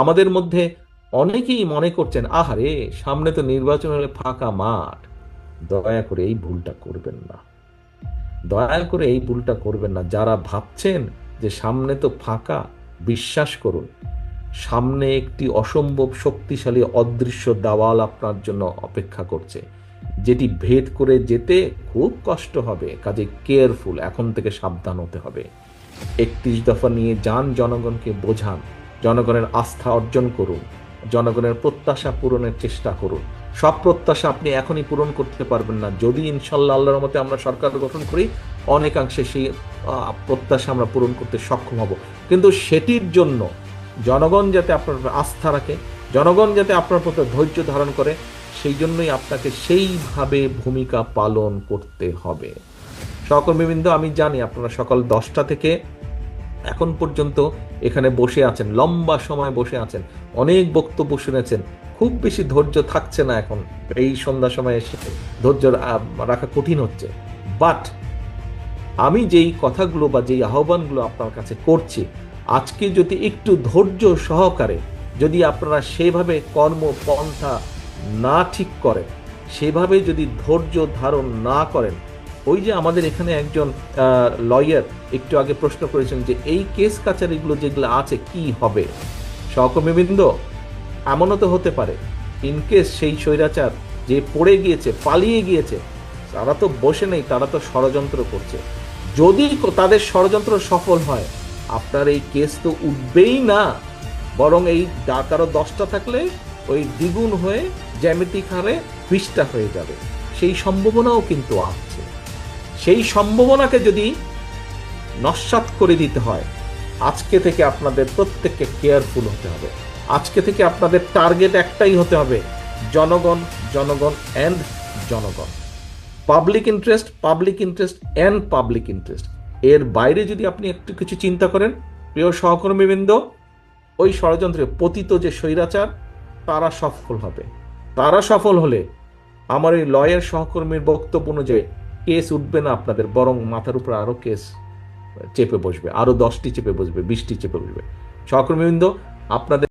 আমাদের মধ্যে অনেকেই মনে করছেন, আহারে সামনে তো নির্বাচন হলে ফাঁকা মাঠ। দয়া করে এই ভুলটা করবেন না, দয়া করে এই ভুলটা করবেন না। যারা ভাবছেন যে সামনে তো ফাঁকা, বিশ্বাস করুন, সামনে একটি অসম্ভব শক্তিশালী অদৃশ্য দেওয়াল আপনার জন্য অপেক্ষা করছে, যেটি ভেদ করে যেতে খুব কষ্ট হবে। কাজে কেয়ারফুল, এখন থেকে সাবধান হতে হবে। 31 দফা নিয়ে যান, জনগণকে বোঝান, জনগণের আস্থা অর্জন করুন, জনগণের প্রত্যাশা পূরণের চেষ্টা করুন। সব প্রত্যাশা আপনি এখনই পূরণ করতে পারবেন না, যদি ইনশাল্লাহ আল্লাহর মতে আমরা সরকার গঠন করি, অনেকাংশে সেই প্রত্যাশা আমরা পূরণ করতে সক্ষম হব। কিন্তু সেটির জন্য জনগণ যাতে আপনার উপর আস্থা রাখে, জনগণ যাতে আপনার প্রতি ধৈর্য ধারণ করে, সেই জন্যই আপনাকে সেইভাবে ভূমিকা পালন করতে হবে। সহকর্মীবৃন্দ, আমি জানি আপনারা সকাল 10টা থেকে এখন পর্যন্ত এখানে বসে আছেন, লম্বা সময় বসে আছেন, অনেক বক্তব্য শুনেছেন, খুব বেশি ধৈর্য থাকছে না এখন। এই সন্ধ্যা সময় এসে ধৈর্য রাখা কঠিন হচ্ছে। বাট আমি যেই কথাগুলো বা যেই আহ্বানগুলো আপনার কাছে করছি, আজকে যদি একটু ধৈর্য সহকারে যদি আপনারা সেভাবে কর্মপন্থা না ঠিক করেন, সেভাবে যদি ধৈর্য ধারণ না করেন, ওই যে আমাদের এখানে একজন লয়ার একটু আগে প্রশ্ন করেছেন যে এই কেস কাচারিগুলো যেগুলো আছে কি হবে। সহকর্মীবৃন্দ, এমনও তো হতে পারে ইনকেস সেই স্বৈরাচার যে পড়ে গিয়েছে, পালিয়ে গিয়েছে, তারা তো বসে নেই, তারা তো ষড়যন্ত্র করছে। যদি তাদের ষড়যন্ত্র সফল হয়, আপনার এই কেস তো উঠবেই না, বরং এই কারো 10টা থাকলে ওই দ্বিগুণ হয়ে জ্যামিতিক হারে 20টা হয়ে যাবে। সেই সম্ভাবনাও কিন্তু আছে। সেই সম্ভাবনাকে যদি নস্যাৎ করে দিতে হয়, আজকে থেকে আপনাদের প্রত্যেককে কেয়ারফুল হতে হবে। আজকে থেকে আপনাদের টার্গেট একটাই হতে হবে, জনগণ, জনগণ অ্যান্ড জনগণ। Public interest, public interest and public interest. এর বাইরে যদি আপনি একটু কিছু চিন্তা করেন, প্রিয় সহকর্মীবৃন্দ, ওই ষড়যন্ত্রে পতিত যে স্বৈরাচার, তারা সফল হবে। তারা সফল হলে আমার এই লয়ের সহকর্মীর বক্তব্য অনুযায়ী কেস উঠবে না আপনাদের, বরং মাথার উপর আরো কেস চেপে বসবে, আরো 10টি চেপে বসবে, 20টি চেপে বসবে। সহকর্মীবৃন্দ, আপনাদের